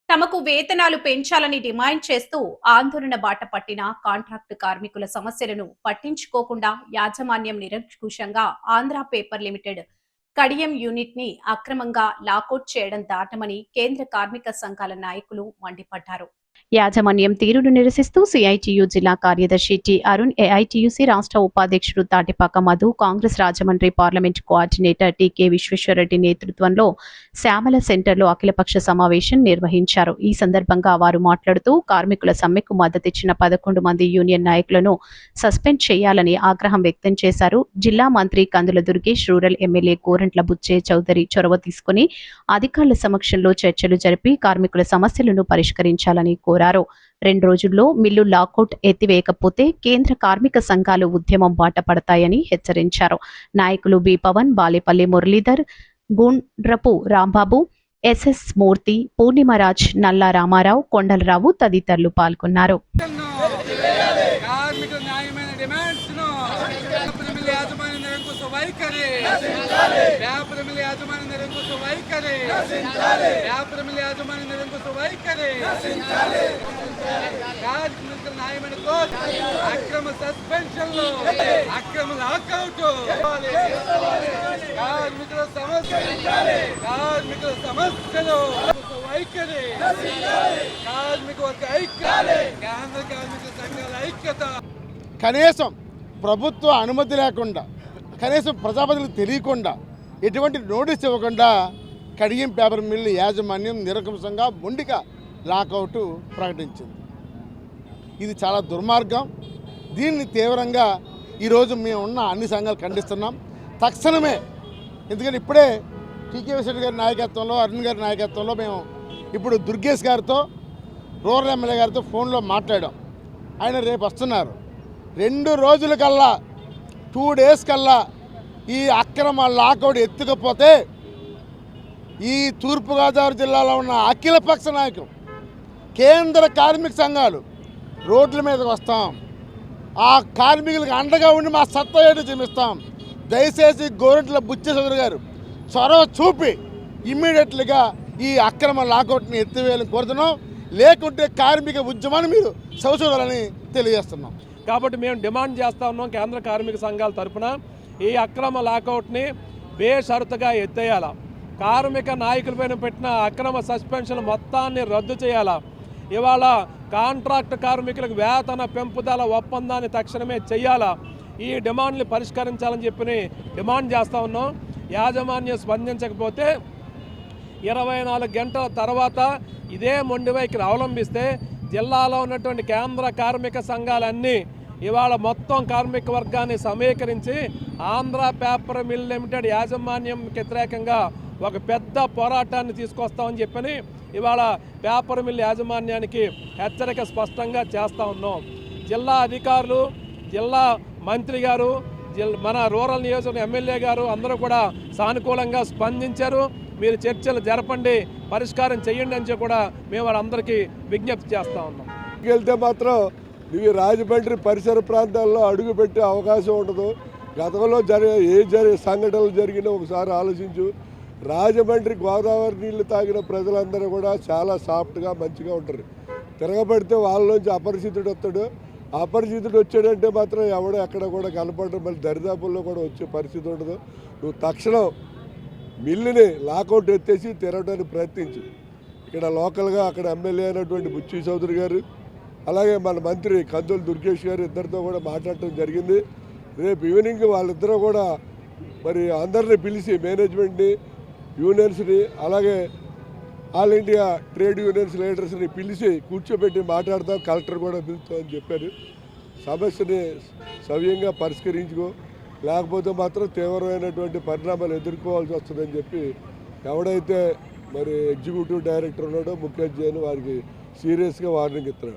తమకు వేతనాలు పెంచాలని డిమాండ్ చేస్తూ ఆందోళన బాట పట్టిన కాంట్రాక్టు కార్మికుల సమస్యలను పట్టించుకోకుండా యాజమాన్యం నిరంకుశంగా Andhra paper limited Kadiyam unit ని అక్రమంగా లాకౌట్ చేయడం దాటమని కేంద్ర కార్మిక సంఘాల నాయకులు మండిపడ్డారు. యాజమాన్యం తీరును నిరసిస్తూ సిఐటియు జిల్లా కార్యదర్శి టి అరుణ్, ఏఐటియుసి రాష్ట్ర ఉపాధ్యక్షుడు తాటిపాక మధు, కాంగ్రెస్ రాజమండ్రి పార్లమెంట్ కోఆర్డినేటర్ టికే విశ్వేశ్వరరెడ్డి నేతృత్వంలో శ్యామల సెంటర్లో అఖిలపక్ష సమావేశం నిర్వహించారు. ఈ సందర్భంగా వారు మాట్లాడుతూ కార్మికుల సమ్మెకు మద్దతిచ్చిన 11 మంది యూనియన్ నాయకులను సస్పెండ్ చేయాలని ఆగ్రహం వ్యక్తం చేశారు. జిల్లా మంత్రి కందుల దుర్గేష్, రూరల్ ఎమ్మెల్యే గోరంట్ల బుచ్చే చౌదరి చొరవ తీసుకుని అధికారుల సమక్షంలో చర్చలు జరిపి కార్మికుల సమస్యలను పరిష్కరించాలని కోరారు. 2 రోజుల్లో మిల్లు లాకౌట్ ఎత్తివేయకపోతే కేంద్ర కార్మిక సంఘాలు ఉద్యమం బాట పడతాయని హెచ్చరించారు. నాయకులు బి పవన్, బాలేపల్లి మురళీధర్, గుండ్రపు రాంబాబు, ఎస్ఎస్ మూర్తి, పూర్ణిమరాజ్, నల్లా రామారావు, కొండలరావు తదితరులు పాల్గొన్నారు. అక్రమ సస్పెన్షన్లు, అక్రమ లాకౌట్, కార్మికుల సమస్యలు వైఖరి, కార్మిక వర్గ ఐక్యత, కేంద్ర కార్మిక సంఘాల ఐక్యత. కనీసం ప్రభుత్వ అనుమతి లేకుండా, కనీసం ప్రజాప్రతినిధులకు తెలియకుండా, ఎటువంటి నోటీస్ ఇవ్వకుండా కడియం పేపర్ మిల్లు యాజమాన్యం నిరంకుశంగా మొండిగా లాకౌట్ ప్రకటించింది. ఇది చాలా దుర్మార్గం. దీన్ని తీవ్రంగా ఈరోజు మేము ఉన్న అన్ని సంఘాలు ఖండిస్తున్నాం. తక్షణమే, ఎందుకంటే ఇప్పుడే టీకే విశ్వేశ్వరరెడ్డి గారి నాయకత్వంలో, అరుణ్ గారి నాయకత్వంలో మేము ఇప్పుడు దుర్గేష్ గారితో, రూరల్ ఎమ్మెల్యే గారితో ఫోన్లో మాట్లాడాం. ఆయన రేపు వస్తున్నారు. 2 రోజుల కల్లా, 2 డేస్ కల్లా ఈ అక్రమ లాకౌట్ ఎత్తుకపోతే ఈ తూర్పుగోదావరి జిల్లాలో ఉన్న అఖిలపక్ష నాయకులు, కేంద్ర కార్మిక సంఘాలు రోడ్ల మీదకి వస్తాం. ఆ కార్మికులకు అండగా ఉండి మా సత్తా ఏంటో చూపిస్తాం. దయచేసి గోరంట్ల బుచ్చే చౌదరి గారు చొరవ చూపి ఇమ్మీడియట్లీగా ఈ అక్రమ లాకౌట్ని ఎత్తివేయాలని కోరుతున్నాం. లేకుంటే కార్మిక ఉద్యమాన్ని మీరు చవిచూడాలని తెలియజేస్తున్నాం. కాబట్టి మేము డిమాండ్ చేస్తూ ఉన్నాం, కేంద్ర కార్మిక సంఘాల తరఫున ఈ అక్రమ లాకౌట్ని బేషరతుగా ఎత్తేయాలా. కార్మిక నాయకులపైన పెట్టిన అక్రమ సస్పెన్షన్ మొత్తాన్ని రద్దు చేయాలా. ఇవాళ కాంట్రాక్ట్ కార్మికులకు వేతన పెంపుదల ఒప్పందాన్ని తక్షణమే చేయాలా. ఈ డిమాండ్ని పరిష్కరించాలని చెప్పి డిమాండ్ చేస్తూ ఉన్నాం. యాజమాన్యం స్పందించకపోతే 24 గంటల తర్వాత ఇదే మొండి వైఖరి అవలంబిస్తే జిల్లాలో ఉన్నటువంటి కేంద్ర కార్మిక సంఘాలన్నీ ఇవాళ మొత్తం కార్మిక వర్గాన్ని సమీకరించి ఆంధ్ర పేపర్ మిల్ లిమిటెడ్ యాజమాన్యం వ్యతిరేకంగా ఒక పెద్ద పోరాటాన్ని తీసుకొస్తామని చెప్పని ఇవాళ పేపర్ మిల్ యాజమాన్యానికి హెచ్చరిక స్పష్టంగా చేస్తూ ఉన్నాం. జిల్లా అధికారులు, జిల్లా మంత్రి గారు, మన రూరల్ నియోజకవర్గ ఎమ్మెల్యే గారు అందరూ కూడా సానుకూలంగా స్పందించారు. మీరు చర్చలు జరపండి, పరిష్కారం చేయండి అని కూడా మేము వాళ్ళందరికీ విజ్ఞప్తి చేస్తూ ఉన్నాం. వెళ్తే మాత్రం ఇవి రాజమండ్రి పరిసర ప్రాంతాల్లో అడుగు పెట్టే అవకాశం ఉండదు. గతంలో జరిగే సంఘటనలు జరిగినా ఒకసారి ఆలోచించు. రాజమండ్రి గోదావరి నీళ్లు తాగిన ప్రజలందరూ కూడా చాలా సాఫ్ట్గా మంచిగా ఉంటారు. తిరగబడితే వాళ్ళలోంచి అపరిచితుడు వస్తాడు. అపరిచితుడు వచ్చాడంటే మాత్రం ఎవడో ఎక్కడ కూడా కనపడడం, మళ్ళీ దరిదాపుల్లో కూడా వచ్చే పరిస్థితి ఉండదు. నువ్వు తక్షణం మిల్లుని లాకౌట్ ఎత్తేసి తిరగడానికి ప్రయత్నించు. ఇక్కడ లోకల్గా అక్కడ ఎమ్మెల్యే అయినటువంటి బుచ్చి చౌదరి గారు, అలాగే మన మంత్రి కందుల దుర్గేష్ గారు ఇద్దరితో కూడా మాట్లాడటం జరిగింది. రేపు ఈవినింగ్ వాళ్ళిద్దరూ కూడా మరి అందరినీ పిలిచి మేనేజ్మెంట్ని, యూనియన్స్ని, అలాగే ఆల్ ఇండియా ట్రేడ్ యూనియన్స్ లీడర్స్ని పిలిచి కూర్చోబెట్టి మాట్లాడతాం. కలెక్టర్ కూడా పిలుస్తామని చెప్పారు. సమస్యని సవ్యంగా పరిష్కరించుకో, లేకపోతే మాత్రం తీవ్రమైనటువంటి పరిణామాలు ఎదుర్కోవాల్సి వస్తుందని చెప్పి ఎవడైతే మరి ఎగ్జిక్యూటివ్ డైరెక్టర్ ఉన్నాడో ముఖ్య వారికి సీరియస్గా వార్నింగ్ ఇస్తున్నాడు.